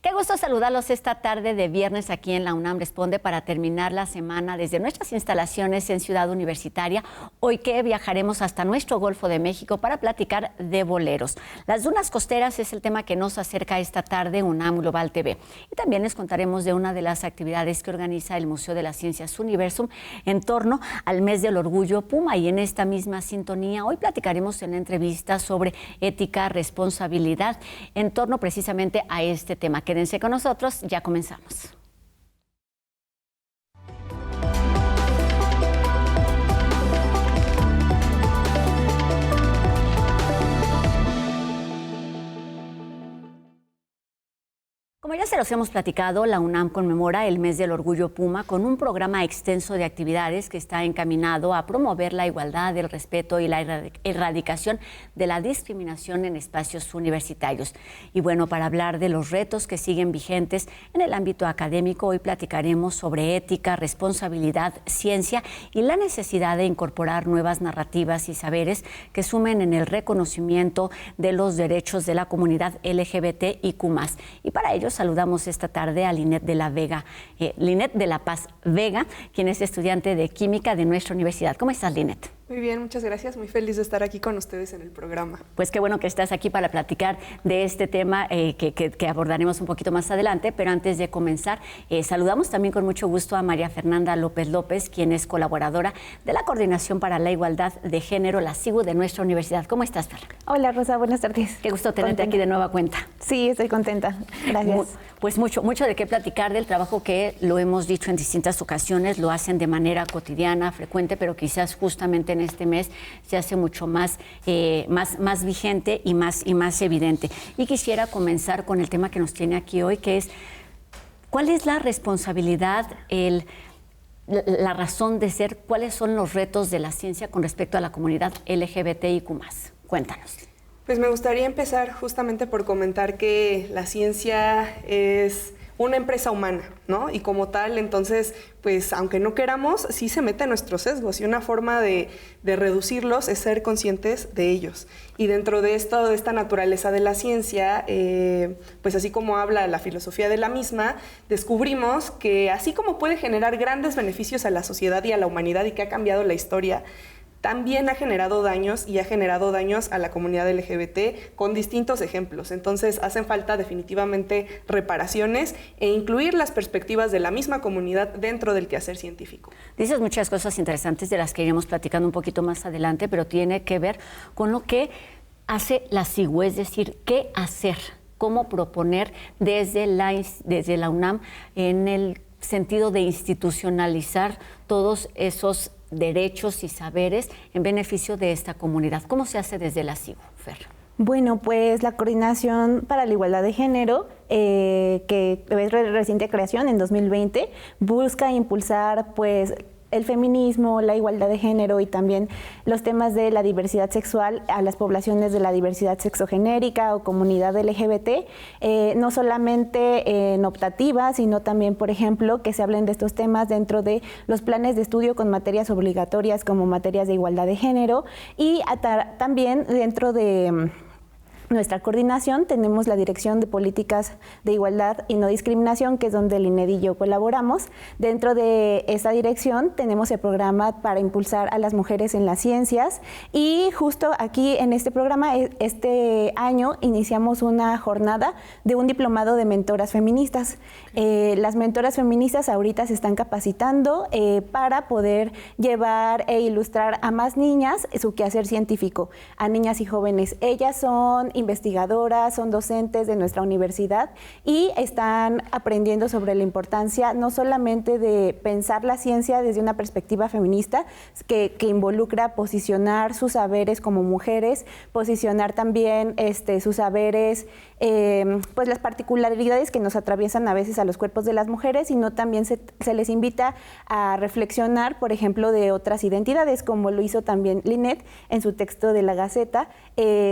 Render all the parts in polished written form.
Qué gusto saludarlos esta tarde de viernes aquí en la UNAM Responde para terminar la semana desde nuestras instalaciones en Ciudad Universitaria. Hoy que viajaremos hasta nuestro Golfo de México para platicar de boleros. Las dunas costeras es el tema que nos acerca esta tarde UNAM Global TV. Y también les contaremos de una de las actividades que organiza el Museo de las Ciencias Universum en torno al mes del orgullo Puma. Y en esta misma sintonía, hoy platicaremos en la entrevista sobre ética, responsabilidad, en torno precisamente a este tema. Quédense con nosotros, ya comenzamos. Como ya se los hemos platicado, la UNAM conmemora el mes del orgullo Puma con un programa extenso de actividades que está encaminado a promover la igualdad, el respeto y la erradicación de la discriminación en espacios universitarios. Y bueno, para hablar de los retos que siguen vigentes en el ámbito académico, hoy platicaremos sobre ética, responsabilidad, ciencia y la necesidad de incorporar nuevas narrativas y saberes que sumen en el reconocimiento de los derechos de la comunidad LGBTIQ+. Y para ello saludamos esta tarde a Linet de la Paz Vega, quien es estudiante de Química de nuestra universidad. ¿Cómo estás, Linet? Muy bien, muchas gracias. Muy feliz de estar aquí con ustedes en el programa. Pues qué bueno que estás aquí para platicar de este tema que abordaremos un poquito más adelante, pero antes de comenzar, saludamos también con mucho gusto a María Fernanda López López, quien es colaboradora de la Coordinación para la Igualdad de Género, la CIGU, de nuestra universidad. ¿Cómo estás, Fer? Hola, Rosa, buenas tardes. Qué gusto tenerte aquí de nueva cuenta. Sí, estoy contenta. Gracias. Pues mucho de qué platicar del trabajo que, lo hemos dicho en distintas ocasiones, lo hacen de manera cotidiana, frecuente, pero quizás justamente en este mes se hace mucho más vigente y más evidente. Y quisiera comenzar con el tema que nos tiene aquí hoy, que es ¿cuál es la responsabilidad, la razón de ser, cuáles son los retos de la ciencia con respecto a la comunidad LGBTIQ+? Cuéntanos. Pues me gustaría empezar justamente por comentar que la ciencia es una empresa humana, ¿no? Y como tal, entonces, pues aunque no queramos, sí se mete en nuestros sesgos y una forma de reducirlos es ser conscientes de ellos. Y dentro de esto, de esta naturaleza de la ciencia, pues así como habla la filosofía de la misma, descubrimos que así como puede generar grandes beneficios a la sociedad y a la humanidad y que ha cambiado la historia, también ha generado daños y ha generado daños a la comunidad LGBT con distintos ejemplos. Entonces, hacen falta definitivamente reparaciones e incluir las perspectivas de la misma comunidad dentro del quehacer científico. Dices muchas cosas interesantes de las que iremos platicando un poquito más adelante, pero tiene que ver con lo que hace la CIGU, es decir, qué hacer, cómo proponer desde la UNAM en el sentido de institucionalizar todos esos derechos y saberes en beneficio de esta comunidad. ¿Cómo se hace desde la CIGU, Fer? Bueno, pues la Coordinación para la Igualdad de Género, que es reciente creación en 2020, busca impulsar pues el feminismo, la igualdad de género y también los temas de la diversidad sexual a las poblaciones de la diversidad sexogenérica o comunidad LGBT, no solamente en optativa, sino también, por ejemplo, que se hablen de estos temas dentro de los planes de estudio con materias obligatorias como materias de igualdad de género y también dentro de nuestra coordinación tenemos la Dirección de Políticas de Igualdad y No Discriminación, que es donde el INED y yo colaboramos. Dentro de esta dirección tenemos el programa para impulsar a las mujeres en las ciencias y justo aquí en este programa, este año, iniciamos una jornada de un diplomado de mentoras feministas. Las mentoras feministas ahorita se están capacitando para poder llevar e ilustrar a más niñas su quehacer científico, a niñas y jóvenes. Ellas son investigadoras, son docentes de nuestra universidad y están aprendiendo sobre la importancia no solamente de pensar la ciencia desde una perspectiva feminista que involucra posicionar sus saberes como mujeres, posicionar también sus saberes, pues las particularidades que nos atraviesan a veces a los cuerpos de las mujeres, sino también se les invita a reflexionar, por ejemplo, de otras identidades, como lo hizo también Linet en su texto de la Gaceta,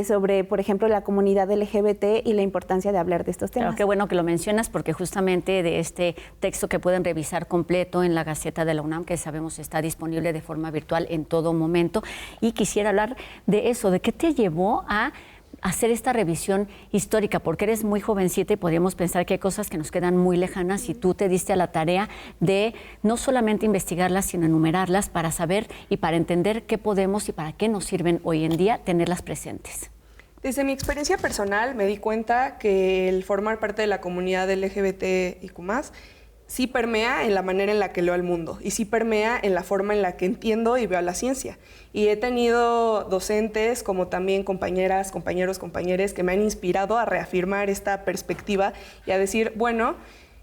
sobre, por ejemplo, la comunidad LGBT y la importancia de hablar de estos temas. Claro, qué bueno que lo mencionas, porque justamente de este texto que pueden revisar completo en la Gaceta de la UNAM, que sabemos está disponible de forma virtual en todo momento, y quisiera hablar de eso, de qué te llevó a hacer esta revisión histórica, porque eres muy jovencita y podríamos pensar que hay cosas que nos quedan muy lejanas y tú te diste a la tarea de no solamente investigarlas, sino enumerarlas para saber y para entender qué podemos y para qué nos sirven hoy en día tenerlas presentes. Desde mi experiencia personal me di cuenta que el formar parte de la comunidad LGBTIQ+, sí permea en la manera en la que leo el mundo y sí permea en la forma en la que entiendo y veo la ciencia. Y he tenido docentes como también compañeras, compañeros, compañeres que me han inspirado a reafirmar esta perspectiva y a decir, bueno,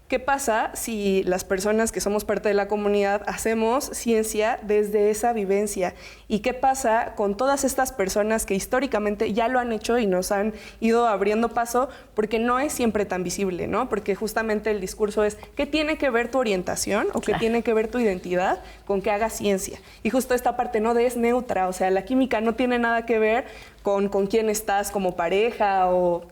¿qué pasa si las personas que somos parte de la comunidad hacemos ciencia desde esa vivencia? ¿Y qué pasa con todas estas personas que históricamente ya lo han hecho y nos han ido abriendo paso? Porque no es siempre tan visible, ¿no? Porque justamente el discurso es, ¿qué tiene que ver tu orientación o qué tiene que ver tu identidad con que hagas ciencia? Y justo esta parte no de es neutra, o sea, la química no tiene nada que ver con quién estás como pareja o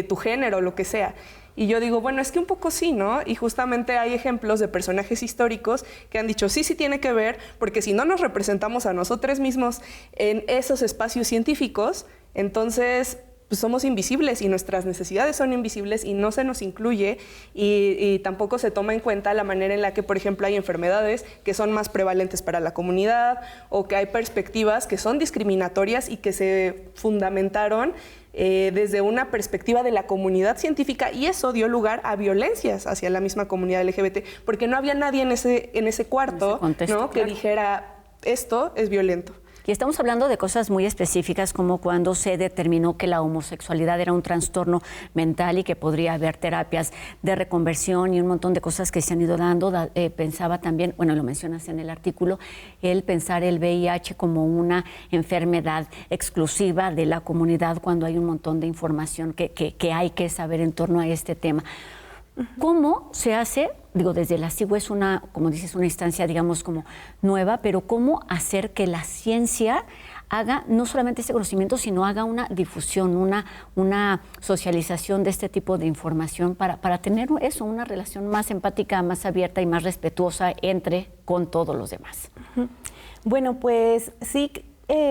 tu género, lo que sea. Y yo digo, bueno, es que un poco sí, ¿no? Y justamente hay ejemplos de personajes históricos que han dicho, sí, sí tiene que ver, porque si no nos representamos a nosotros mismos en esos espacios científicos, entonces pues somos invisibles y nuestras necesidades son invisibles y no se nos incluye y tampoco se toma en cuenta la manera en la que, por ejemplo, hay enfermedades que son más prevalentes para la comunidad o que hay perspectivas que son discriminatorias y que se fundamentaron desde una perspectiva de la comunidad científica y eso dio lugar a violencias hacia la misma comunidad LGBT porque no había nadie en ese cuarto, contexto, ¿no? Que dijera esto es violento. Y estamos hablando de cosas muy específicas como cuando se determinó que la homosexualidad era un trastorno mental y que podría haber terapias de reconversión y un montón de cosas que se han ido dando. Pensaba también, bueno, lo mencionas en el artículo, el pensar el VIH como una enfermedad exclusiva de la comunidad cuando hay un montón de información que hay que saber en torno a este tema. ¿Cómo se hace? Digo, desde la CIGUE es una, como dices, una instancia, digamos, como nueva, pero ¿cómo hacer que la ciencia haga no solamente este conocimiento, sino haga una difusión, una socialización de este tipo de información para tener eso, una relación más empática, más abierta y más respetuosa con todos los demás? Bueno, pues sí.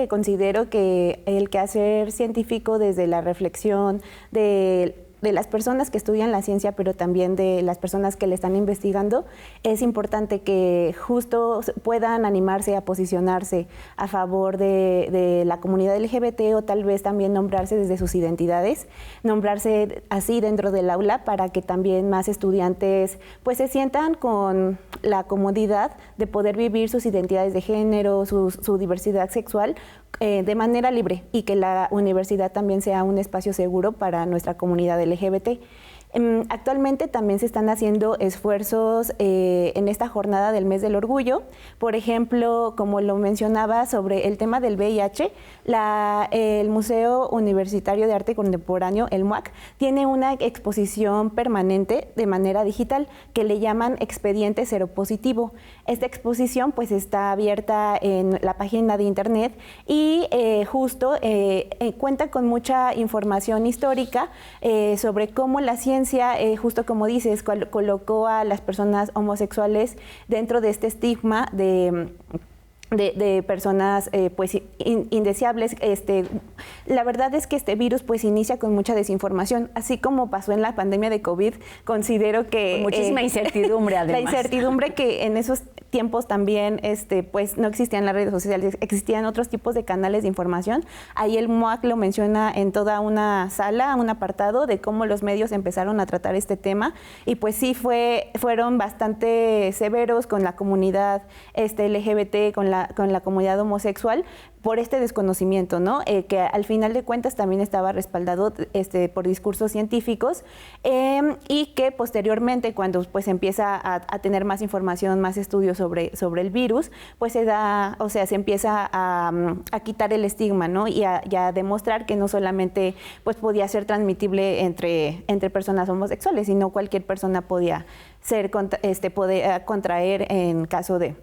Considero que el quehacer científico desde la reflexión de las personas que estudian la ciencia, pero también de las personas que le están investigando, es importante que justo puedan animarse a posicionarse a favor de la comunidad LGBT o tal vez también nombrarse desde sus identidades, nombrarse así dentro del aula para que también más estudiantes pues se sientan con la comodidad de poder vivir sus identidades de género, su diversidad sexual de manera libre y que la universidad también sea un espacio seguro para nuestra comunidad LGBT. Actualmente también se están haciendo esfuerzos en esta jornada del Mes del Orgullo. Por ejemplo, como lo mencionaba sobre el tema del VIH, el Museo Universitario de Arte Contemporáneo, el MUAC, tiene una exposición permanente de manera digital que le llaman Expediente Seropositivo. Esta exposición pues está abierta en la página de internet y justo cuenta con mucha información histórica sobre cómo la ciencia, justo como dices, colocó a las personas homosexuales dentro de este estigma de personas pues indeseables. La verdad es que este virus pues inicia con mucha desinformación, así como pasó en la pandemia de COVID. Considero que con muchísima incertidumbre, además. La incertidumbre que en esos tiempos también pues no existían las redes sociales, existían otros tipos de canales de información. Ahí el MUAC lo menciona en toda una sala, un apartado de cómo los medios empezaron a tratar este tema y pues sí fueron bastante severos con la comunidad LGBT, con la comunidad homosexual por este desconocimiento, ¿no? Que al final de cuentas también estaba respaldado por discursos científicos y que posteriormente cuando pues empieza a tener más información, más estudios sobre el virus, pues se empieza a quitar el estigma, ¿no? Y a demostrar que no solamente pues podía ser transmitible entre personas homosexuales, sino cualquier persona podía poder contraer en caso de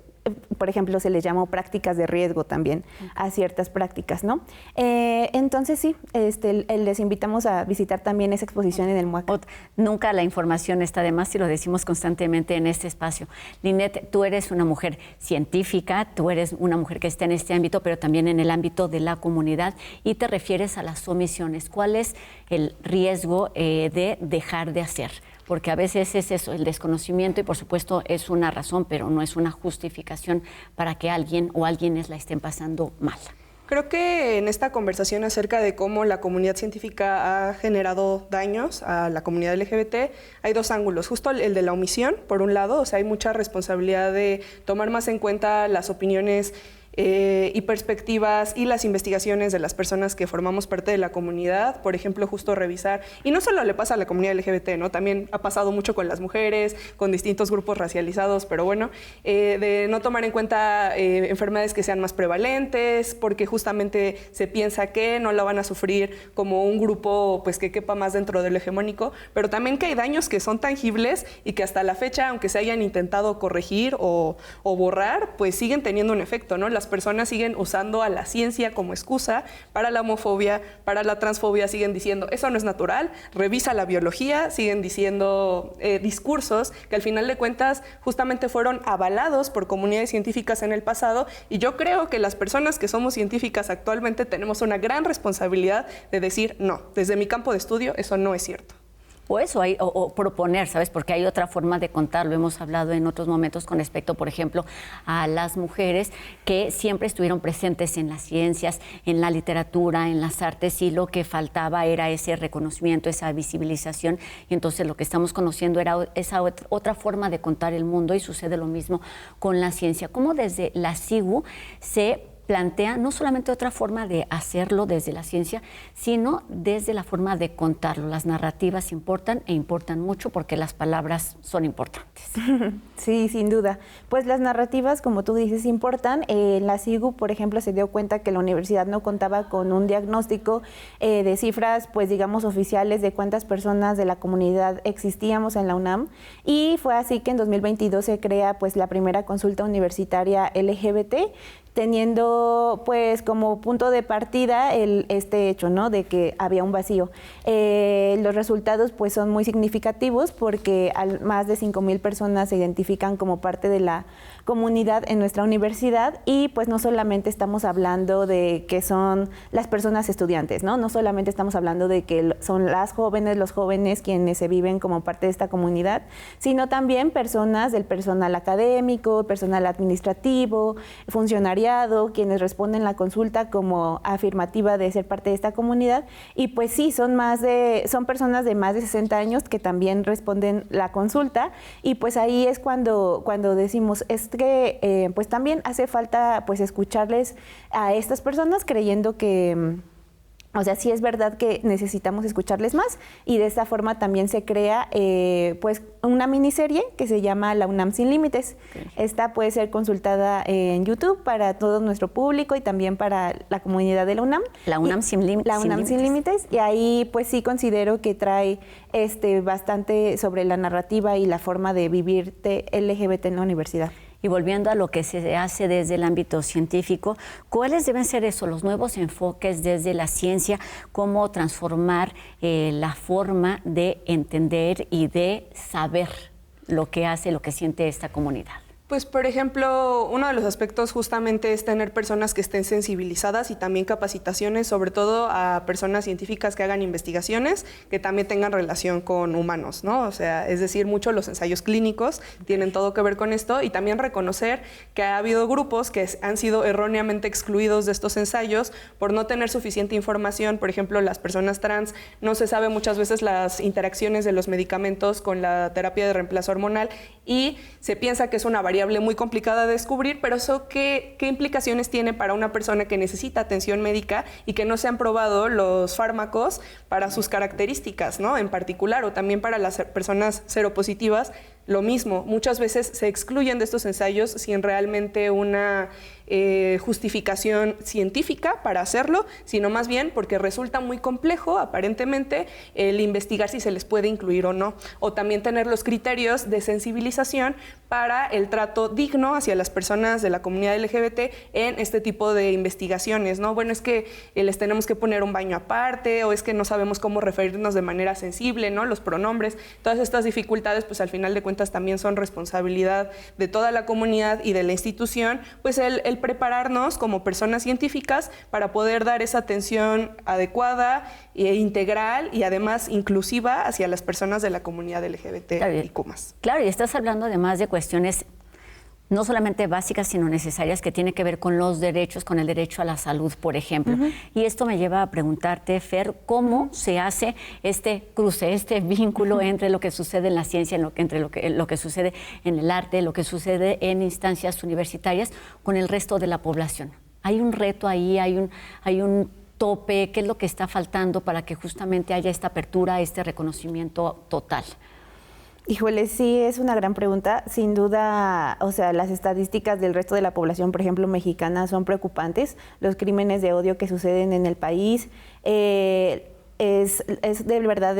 por ejemplo, se les llamó prácticas de riesgo también a ciertas prácticas, ¿no? Entonces sí, les invitamos a visitar también esa exposición en el MUAC. Nunca la información está de más y lo decimos constantemente en este espacio. Linet, tú eres una mujer científica, tú eres una mujer que está en este ámbito, pero también en el ámbito de la comunidad, y te refieres a las omisiones. ¿Cuál es el riesgo de dejar de hacer? Porque a veces es eso, el desconocimiento, y por supuesto es una razón, pero no es una justificación para que alguien o alguienes la estén pasando mal. Creo que en esta conversación acerca de cómo la comunidad científica ha generado daños a la comunidad LGBT, hay dos ángulos. Justo el de la omisión, por un lado, o sea, hay mucha responsabilidad de tomar más en cuenta las opiniones y perspectivas y las investigaciones de las personas que formamos parte de la comunidad. Por ejemplo, justo revisar, y no solo le pasa a la comunidad LGBT, ¿no? También ha pasado mucho con las mujeres, con distintos grupos racializados, pero bueno, de no tomar en cuenta enfermedades que sean más prevalentes, porque justamente se piensa que no la van a sufrir como un grupo pues que quepa más dentro del hegemónico, pero también que hay daños que son tangibles y que hasta la fecha, aunque se hayan intentado corregir o borrar, pues siguen teniendo un efecto, ¿no? Las personas siguen usando a la ciencia como excusa para la homofobia, para la transfobia, siguen diciendo eso no es natural, revisa la biología, siguen diciendo discursos que al final de cuentas justamente fueron avalados por comunidades científicas en el pasado, y yo creo que las personas que somos científicas actualmente tenemos una gran responsabilidad de decir no, desde mi campo de estudio eso no es cierto. O eso, o proponer, ¿sabes? Porque hay otra forma de contarlo. Hemos hablado en otros momentos con respecto, por ejemplo, a las mujeres que siempre estuvieron presentes en las ciencias, en la literatura, en las artes, y lo que faltaba era ese reconocimiento, esa visibilización. Y entonces lo que estamos conociendo era esa otra forma de contar el mundo, y sucede lo mismo con la ciencia. Cómo desde la CIGU se plantea no solamente otra forma de hacerlo desde la ciencia, sino desde la forma de contarlo. Las narrativas importan, e importan mucho, porque las palabras son importantes. Sí, sin duda. Pues las narrativas, como tú dices, importan. La CIGU, por ejemplo, se dio cuenta que la universidad no contaba con un diagnóstico de cifras, pues digamos, oficiales de cuántas personas de la comunidad existíamos en la UNAM, y fue así que en 2022 se crea pues la primera consulta universitaria LGBT, teniendo pues como punto de partida este hecho, ¿no? De que había un vacío. Los resultados pues son muy significativos, porque más de 5,000 personas se identifican como parte de la comunidad en nuestra universidad, y pues no solamente estamos hablando de que son las personas estudiantes, ¿no? No solamente estamos hablando de que son las jóvenes, los jóvenes quienes se viven como parte de esta comunidad, sino también personas del personal académico, personal administrativo, funcionariado, quienes responden la consulta como afirmativa de ser parte de esta comunidad. Y pues sí, son personas de más de 60 años que también responden la consulta, y pues ahí es cuando decimos que pues también hace falta pues escucharles a estas personas, creyendo que o sea, sí es verdad que necesitamos escucharles más, y de esta forma también se crea pues una miniserie que se llama La UNAM Sin Límites. Okay. Esta puede ser consultada en YouTube para todo nuestro público y también para la comunidad de la UNAM. La UNAM Sin Límites. La UNAM Sin Límites. Y ahí pues sí considero que trae bastante sobre la narrativa y la forma de vivir LGBT en la universidad. Y volviendo a lo que se hace desde el ámbito científico, ¿cuáles deben ser los nuevos enfoques desde la ciencia? ¿Cómo transformar la forma de entender y de saber lo que hace, lo que siente esta comunidad? Pues, por ejemplo, uno de los aspectos justamente es tener personas que estén sensibilizadas, y también capacitaciones, sobre todo a personas científicas que hagan investigaciones que también tengan relación con humanos, ¿no? O sea, es decir, mucho los ensayos clínicos tienen todo que ver con esto, y también reconocer que ha habido grupos que han sido erróneamente excluidos de estos ensayos por no tener suficiente información. Por ejemplo, las personas trans, no se sabe muchas veces las interacciones de los medicamentos con la terapia de reemplazo hormonal, y se piensa que es una variable muy complicada de descubrir, pero eso ¿qué implicaciones tiene para una persona que necesita atención médica y que no se han probado los fármacos para sus características, ¿no? En particular, o también para las personas seropositivas, lo mismo, muchas veces se excluyen de estos ensayos sin realmente una justificación científica para hacerlo, sino más bien porque resulta muy complejo, aparentemente, el investigar si se les puede incluir o no, o también tener los criterios de sensibilización para el trato digno hacia las personas de la comunidad LGBT en este tipo de investigaciones, ¿no? Bueno, es que les tenemos que poner un baño aparte, o es que no sabemos cómo referirnos de manera sensible, ¿no? Los pronombres, todas estas dificultades, pues al final de cuentas también son responsabilidad de toda la comunidad y de la institución, pues el prepararnos como personas científicas para poder dar esa atención adecuada e integral y además inclusiva hacia las personas de la comunidad LGBT y Cumas. Claro, y estás hablando además de cuestiones no solamente básicas, sino necesarias, que tiene que ver con los derechos, con el derecho a la salud, por ejemplo. Y esto me lleva a preguntarte, Fer, ¿cómo se hace este cruce, este vínculo entre lo que sucede en la ciencia, entre lo que sucede en el arte, lo que sucede en instancias universitarias, con el resto de la población? ¿Hay un reto ahí, hay un tope? ¿Qué es lo que está faltando para que justamente haya esta apertura, este reconocimiento total? Híjole, sí, es una gran pregunta. Sin duda, o sea, las estadísticas del resto de la población, por ejemplo, mexicana, son preocupantes. Los crímenes de odio que suceden en el país es de verdad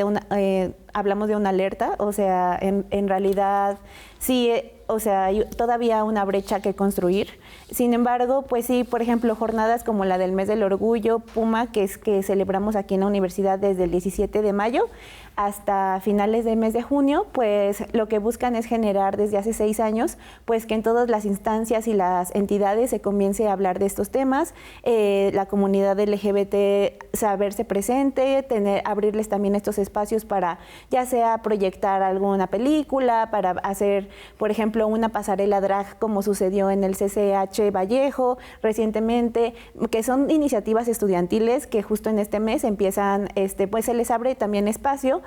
hablamos de una alerta. O sea, en realidad sí, o sea, hay todavía una brecha que construir. Sin embargo, pues sí, por ejemplo, jornadas como la del Mes del Orgullo Puma, que celebramos aquí en la universidad desde el 17 de mayo hasta finales del mes de junio, pues lo que buscan es generar desde hace 6 años, pues que en todas las instancias y las entidades se comience a hablar de estos temas, la comunidad LGBT saberse presente, abrirles también estos espacios para ya sea proyectar alguna película, para hacer, por ejemplo, una pasarela drag como sucedió en el CCH Vallejo recientemente, que son iniciativas estudiantiles que justo en este mes empiezan, pues se les abre también espacio.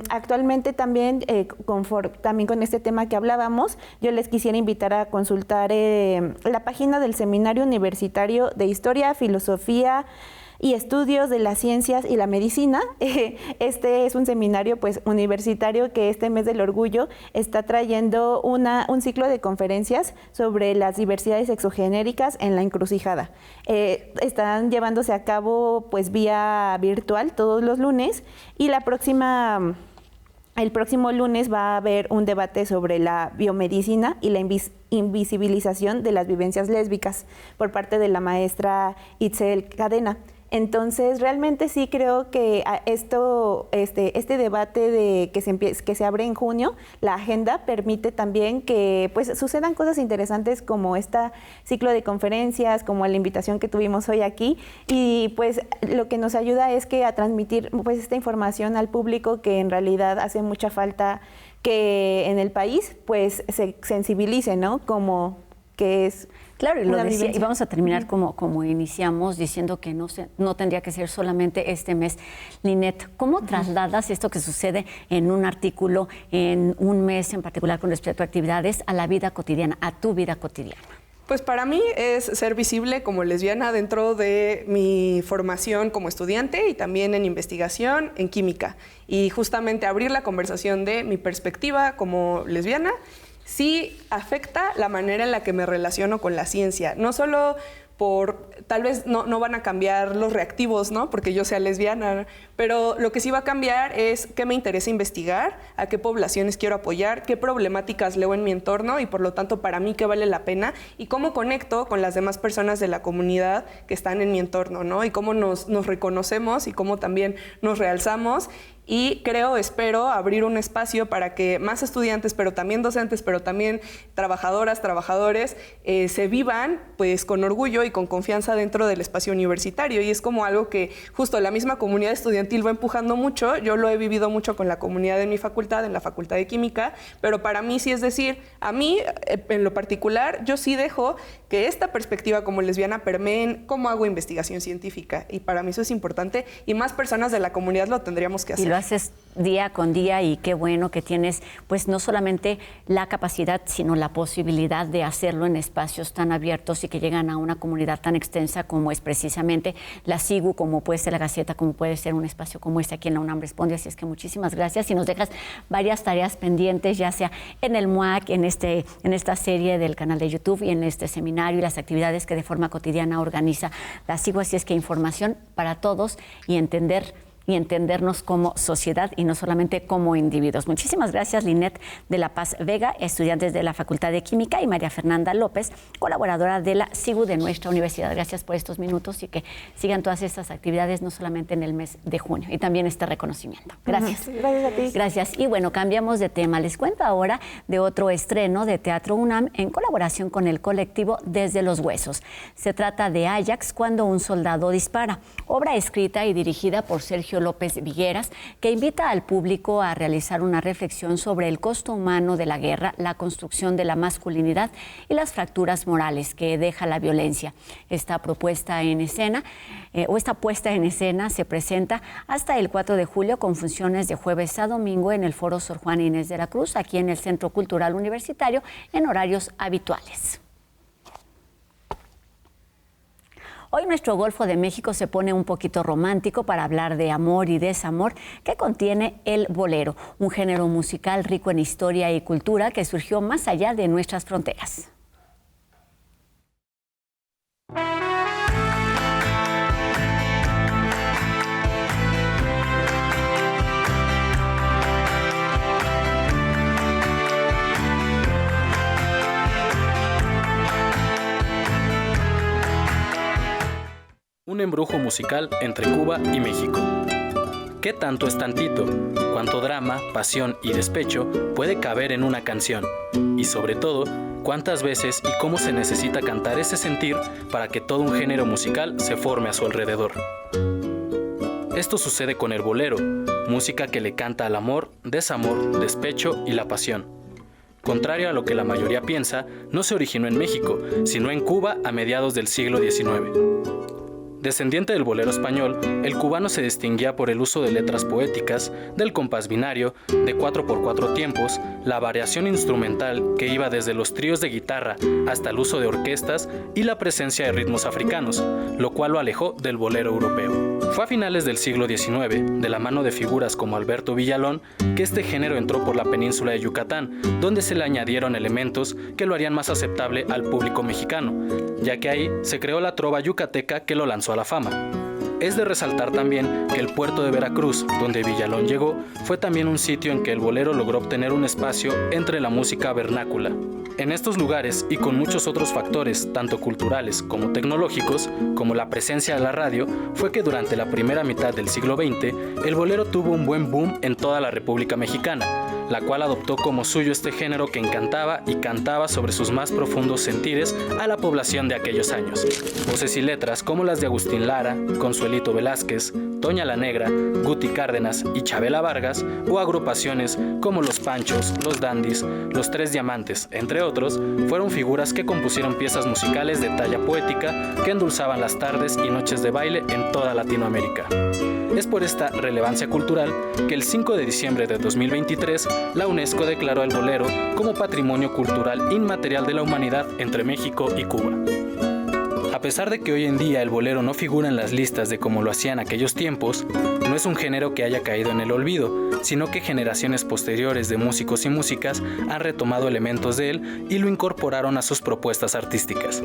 Actualmente también, también con este tema que hablábamos, yo les quisiera invitar a consultar la página del Seminario Universitario de Historia, Filosofía y Estudios de las Ciencias y la Medicina. Este es un seminario pues universitario que este Mes del Orgullo está trayendo un ciclo de conferencias sobre las diversidades sexogenéricas en la encrucijada. Están llevándose a cabo pues vía virtual todos los lunes, y el próximo lunes va a haber un debate sobre la biomedicina y la invisibilización de las vivencias lésbicas por parte de la maestra Itzel Cadena. Entonces, realmente sí creo que este debate que se abre en junio, la agenda permite también que pues sucedan cosas interesantes como este ciclo de conferencias, como la invitación que tuvimos hoy aquí, y pues lo que nos ayuda es que a transmitir pues esta información al público, que en realidad hace mucha falta que en el país pues se sensibilice, ¿no? Como que es... Claro, y lo decía, y vamos a terminar como iniciamos, diciendo que no tendría que ser solamente este mes. Linet, ¿cómo trasladas esto que sucede en un artículo, en un mes en particular con respecto a actividades, a la vida cotidiana, a tu vida cotidiana? Pues para mí es ser visible como lesbiana dentro de mi formación como estudiante y también en investigación en química. Y justamente abrir la conversación de mi perspectiva como lesbiana sí afecta la manera en la que me relaciono con la ciencia. No solo tal vez no van a cambiar los reactivos, ¿no? Porque yo sea lesbiana, pero lo que sí va a cambiar es qué me interesa investigar, a qué poblaciones quiero apoyar, qué problemáticas leo en mi entorno y por lo tanto para mí qué vale la pena, y cómo conecto con las demás personas de la comunidad que están en mi entorno, ¿no? Y cómo nos reconocemos y cómo también nos realzamos. Y espero abrir un espacio para que más estudiantes, pero también docentes, pero también trabajadoras, trabajadores, se vivan pues con orgullo y con confianza dentro del espacio universitario. Y es como algo que justo la misma comunidad estudiantil va empujando mucho. Yo lo he vivido mucho con la comunidad de mi facultad, en la Facultad de Química, pero para mí sí, es decir, a mí en lo particular, yo sí dejo que esta perspectiva como lesbiana permee en cómo hago investigación científica. Y para mí eso es importante, y más personas de la comunidad lo tendríamos que hacer. haces día con día y qué bueno que tienes pues no solamente la capacidad sino la posibilidad de hacerlo en espacios tan abiertos y que llegan a una comunidad tan extensa como es precisamente la SIGU, como puede ser la Gaceta, como puede ser un espacio como este aquí en la UNAM Responde. Así es que muchísimas gracias y nos dejas varias tareas pendientes, ya sea en el MUAC, en esta serie del canal de YouTube y en este seminario y las actividades que de forma cotidiana organiza la SIGU. Así es que información para todos y entendernos como sociedad y no solamente como individuos. Muchísimas gracias, Linet de la Paz Vega, estudiantes de la Facultad de Química, y María Fernanda López, colaboradora de la SIGU de nuestra universidad. Gracias por estos minutos y que sigan todas estas actividades, no solamente en el mes de junio, y también este reconocimiento. Gracias. Gracias a ti. Gracias. Y bueno, cambiamos de tema. Les cuento ahora de otro estreno de Teatro UNAM en colaboración con el colectivo Desde los Huesos. Se trata de Áyax, cuando un soldado dispara, obra escrita y dirigida por Sergio López Vigueras, que invita al público a realizar una reflexión sobre el costo humano de la guerra, la construcción de la masculinidad y las fracturas morales que deja la violencia. Esta puesta en escena se presenta hasta el 4 de julio con funciones de jueves a domingo en el Foro Sor Juana Inés de la Cruz, aquí en el Centro Cultural Universitario, en horarios habituales. Hoy nuestro Golfo de México se pone un poquito romántico para hablar de amor y desamor que contiene el bolero, un género musical rico en historia y cultura que surgió más allá de nuestras fronteras. Un embrujo musical entre Cuba y México. ¿Qué tanto es tantito? ¿Cuánto drama, pasión y despecho puede caber en una canción? Y sobre todo, ¿cuántas veces y cómo se necesita cantar ese sentir para que todo un género musical se forme a su alrededor? Esto sucede con el bolero, música que le canta al amor, desamor, despecho y la pasión. Contrario a lo que la mayoría piensa, no se originó en México, sino en Cuba a mediados del siglo XIX. Descendiente del bolero español, el cubano se distinguía por el uso de letras poéticas, del compás binario, de 4x4 tiempos, la variación instrumental que iba desde los tríos de guitarra hasta el uso de orquestas y la presencia de ritmos africanos, lo cual lo alejó del bolero europeo. Fue a finales del siglo XIX, de la mano de figuras como Alberto Villalón, que este género entró por la península de Yucatán, donde se le añadieron elementos que lo harían más aceptable al público mexicano, ya que ahí se creó la trova yucateca que lo lanzó a la fama. Es de resaltar también que el puerto de Veracruz, donde Villalón llegó, fue también un sitio en que el bolero logró obtener un espacio entre la música vernácula. En estos lugares, y con muchos otros factores, tanto culturales como tecnológicos, como la presencia de la radio, fue que durante la primera mitad del siglo XX, el bolero tuvo un buen boom en toda la República Mexicana, la cual adoptó como suyo este género que encantaba y cantaba sobre sus más profundos sentires a la población de aquellos años. Voces y letras como las de Agustín Lara, Consuelito Velázquez, Toña la Negra, Guti Cárdenas y Chabela Vargas, o agrupaciones como Los Panchos, Los Dandis, Los Tres Diamantes, entre otros, fueron figuras que compusieron piezas musicales de talla poética que endulzaban las tardes y noches de baile en toda Latinoamérica. Es por esta relevancia cultural que el 5 de diciembre de 2023 la UNESCO declaró el bolero como Patrimonio Cultural Inmaterial de la Humanidad entre México y Cuba. A pesar de que hoy en día el bolero no figura en las listas de como lo hacían aquellos tiempos, no es un género que haya caído en el olvido, sino que generaciones posteriores de músicos y músicas han retomado elementos de él y lo incorporaron a sus propuestas artísticas.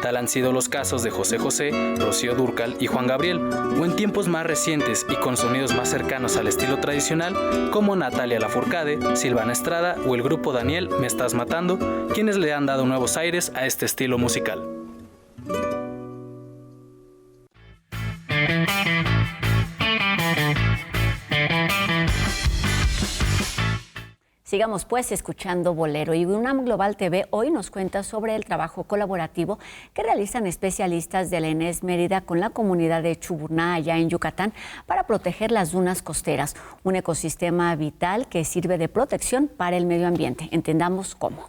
Tal han sido los casos de José José, Rocío Dúrcal y Juan Gabriel, o en tiempos más recientes y con sonidos más cercanos al estilo tradicional, como Natalia Lafourcade, Silvana Estrada o el grupo Daniel Me Estás Matando, quienes le han dado nuevos aires a este estilo musical. Sigamos pues escuchando Bolero, y UNAM Global TV hoy nos cuenta sobre el trabajo colaborativo que realizan especialistas de la ENES Mérida con la comunidad de Chuburná allá en Yucatán para proteger las dunas costeras, un ecosistema vital que sirve de protección para el medio ambiente. Entendamos cómo.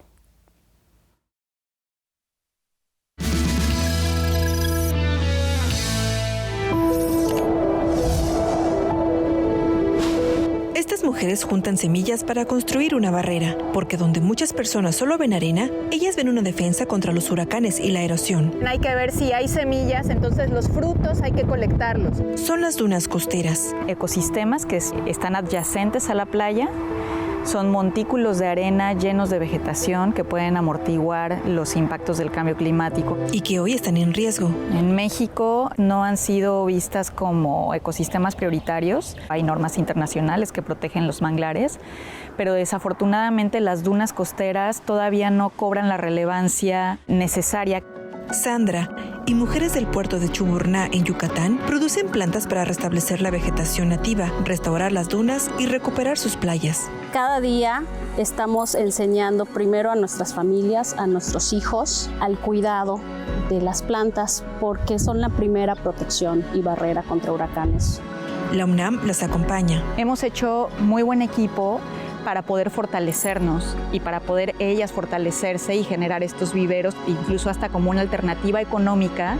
mujeres juntan semillas para construir una barrera, porque donde muchas personas solo ven arena, ellas ven una defensa contra los huracanes y la erosión. Hay que ver si hay semillas, entonces los frutos hay que colectarlos. Son las dunas costeras. Ecosistemas que están adyacentes a la playa. Son montículos de arena llenos de vegetación que pueden amortiguar los impactos del cambio climático. Y que hoy están en riesgo. En México no han sido vistas como ecosistemas prioritarios. Hay normas internacionales que protegen los manglares, pero desafortunadamente las dunas costeras todavía no cobran la relevancia necesaria. Sandra y mujeres del puerto de Chuburná, en Yucatán, producen plantas para restablecer la vegetación nativa, restaurar las dunas y recuperar sus playas. Cada día estamos enseñando primero a nuestras familias, a nuestros hijos, al cuidado de las plantas, porque son la primera protección y barrera contra huracanes. La UNAM las acompaña. Hemos hecho muy buen equipo para poder fortalecernos y para poder ellas fortalecerse y generar estos viveros, incluso hasta como una alternativa económica.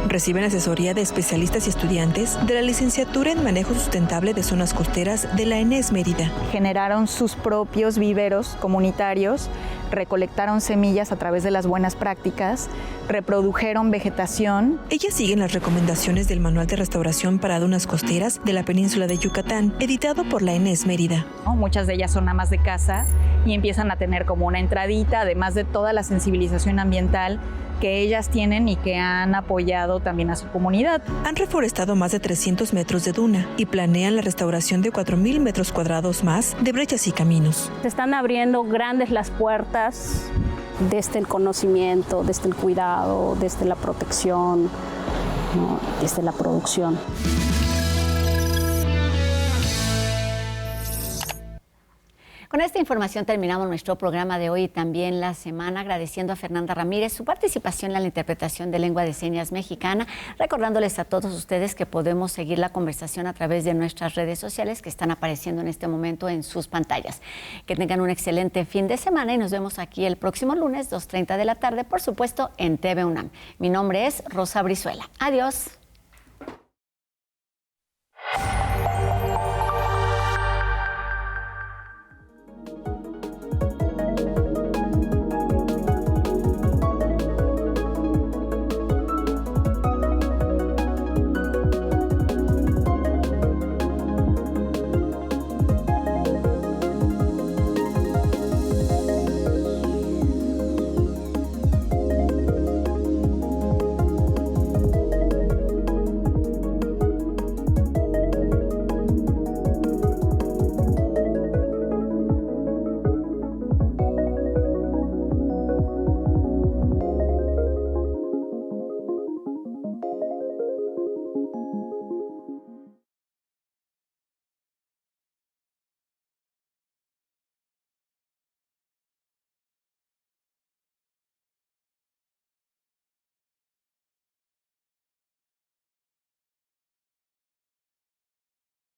Reciben asesoría de especialistas y estudiantes de la licenciatura en Manejo Sustentable de Zonas Costeras de la ENES Mérida. Generaron sus propios viveros comunitarios, recolectaron semillas a través de las buenas prácticas, reprodujeron vegetación. Ellas siguen las recomendaciones del Manual de Restauración para Dunas Costeras de la Península de Yucatán, editado por la ENES Mérida. Muchas de ellas son amas de casa y empiezan a tener como una entradita, además de toda la sensibilización ambiental que ellas tienen y que han apoyado también a su comunidad. Han reforestado más de 300 metros de duna y planean la restauración de 4,000 metros cuadrados más de brechas y caminos. Se están abriendo grandes las puertas desde el conocimiento, desde el cuidado, desde la protección, ¿no? Desde la producción. Con esta información terminamos nuestro programa de hoy y también la semana, agradeciendo a Fernanda Ramírez su participación en la interpretación de lengua de señas mexicana, recordándoles a todos ustedes que podemos seguir la conversación a través de nuestras redes sociales que están apareciendo en este momento en sus pantallas. Que tengan un excelente fin de semana y nos vemos aquí el próximo lunes, 2:30 de la tarde, por supuesto, en TV UNAM. Mi nombre es Rosa Brizuela. Adiós.